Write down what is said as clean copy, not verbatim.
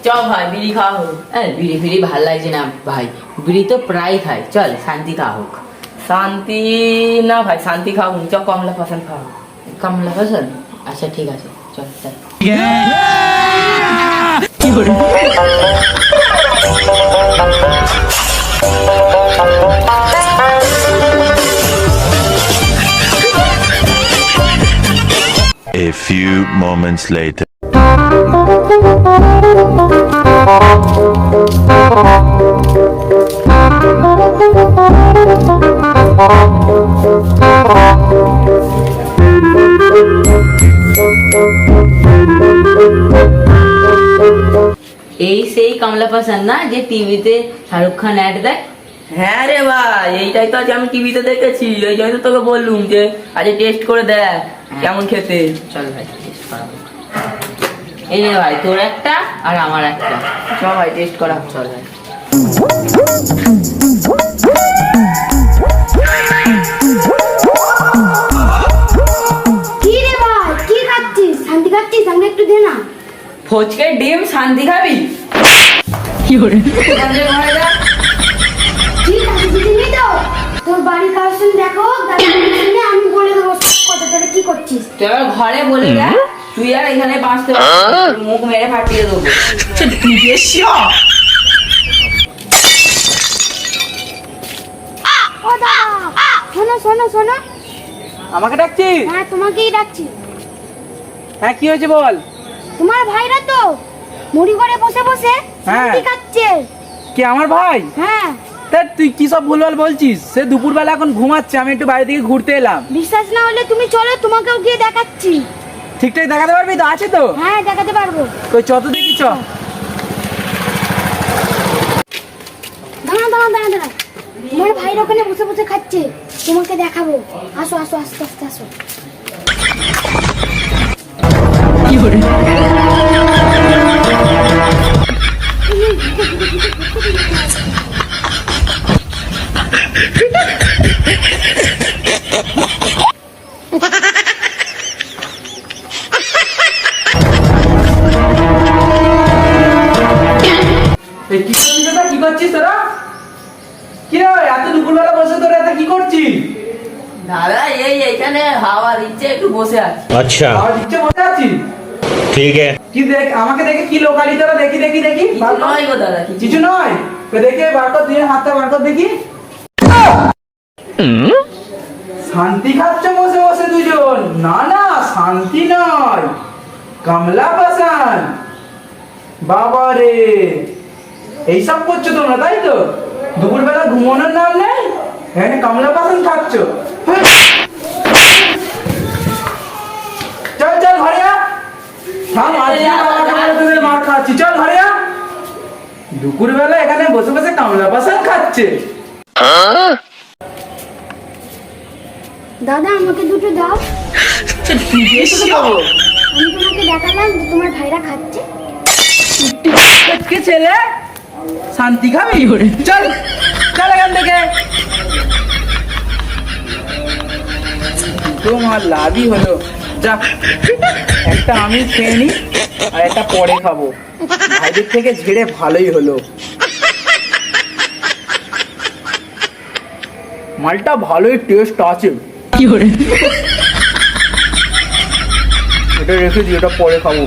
চ ভাই বিড়ি খাওয়া হোক। বিড়ি ফিড়ি ভাল লাগছে না ভাই, বিড়ি তো প্রায় খাই, চল শান্তি খাওয়া হোক। শান্তি না ভাই, শান্তি খাওয়া হোক, চ কমলা পছন্দ খাওয়া হোক। কমলা পছন্দ, আচ্ছা ঠিক আছে চল চল। কি করে A few moments later. এই সেই কমলা পছন্দ না যে টিভিতে শাহরুখ খান অ্যাড দেয়? হ্যাঁ রে ভাই, এইটাই তো আজ আমি টিভিতে দেখেছি, এই জন্য তো তোকে বললুম যে আজ টেস্ট করে দেখ কেমন খেতে। চল ভাই টেস্ট করা হোক। এই নে ভাই তোর একটা আর আমার একটা, চল ভাই টেস্ট করা হোক, চল ভাই। কি রে ভাই, কি খাচ্ছিস? শান্তি খাচ্ছিস? আমাকে একটু দে না। ফচকে ডিম শান্তি খাবি? কি করে ঠিক আছে, দিদি তো তোর বাড়ির কারোর সঙ্গে দেখো, শুনে আমি বলে দেবো কথা। তাহলে কি করছিস? তুই আবার ঘরে বলে দেখ, তুই আর এখানে বাঁচতে পারবি, মুখ মেরে ফাটিয়ে দেবো। ও দাদা, শোনো শোনো শোনো। আমাকে ডাকছিস? হ্যাঁ তোমাকেই ডাকছি। হ্যাঁ কি হয়েছে বল। তোমার ভাইরা তো মুড়ি ঘরে বসে বসে হ্যাঁ। শান্তি খাচ্ছে। কে আমার ভাই? হ্যাঁ। তা তুই কি সব ভুলভাল বলছিস? সে দুপুরবেলা এখন ঘুমাচ্ছে, আমি একটু বাইরে থেকে ঘুরতে এলাম। বিশ্বাস না হলে তুমি চলো, তোমাকেও গিয়ে দেখাচ্ছি। ঠিকঠাক দেখাতে পারবি তো? আছে তো? হ্যাঁ দেখাতে পারবো। কই চ তো দেখি, চ। দাঁড়া দাঁড়া দাঁড়া দাঁড়া, তোমার ভাইরা ওখানে বসে বসে খাচ্ছে, তোমাকে দেখাবো। আসো আসো, আস্তে আস্তে আসো। কি করে এই কি করছিস তোরা? কি করছিস তোরা? কি রে এত দুপুরবেলা বসে তোরা এত কি করছিস? দাদা এইখানে হাওয়া দিচ্ছে, একটু বসে আছি। अच्छा আর ইচ্ছে বসে আছিস? ठीक है কি দেখ, আমাকে দেখে কি লোকালি তোরা? দেখি দেখি দেখি। কিছু নয় গো দাদা, কিছু নয় তো দেখে বার কর, দিয়ে হাতটা বার কর দেখি। শান্তি খাচ্ছে বসে বসে দুজন? না না, শান্তি নয়, কমলা পাসান। বাবা রে, এইসব করছো তোমরা তাই তো? দুপুরবেলা ঘুমানোর নাম নেই, এখানে কমলা পাসান খাচ্ছ। চল চল ঘরে আ। থাম, আজকে বাবাকে বলে তোদের মার খাচ্ছি, চল ঘরে আ। দুপুরবেলা এখানে বসে বসে কমলা পাসান খাচ্ছে। দাদা আমাকে দুটো দাও। আমি তোমাকে দেখালাম যে তোমার ভাইরা খাচ্ছে। কে ছেলে শান্তি খাবি? চল চল এখান থেকে। তোমার লাভই হলো, যা একটা আমি খেয়ে নি আর একটা পরে খাবো। ভাইদের থেকে ঝেড়ে ভালোই হলো, মালটা ভালোই টেস্ট আছে। কি করে এটা রেখে দিই, এটা পরে খাবো।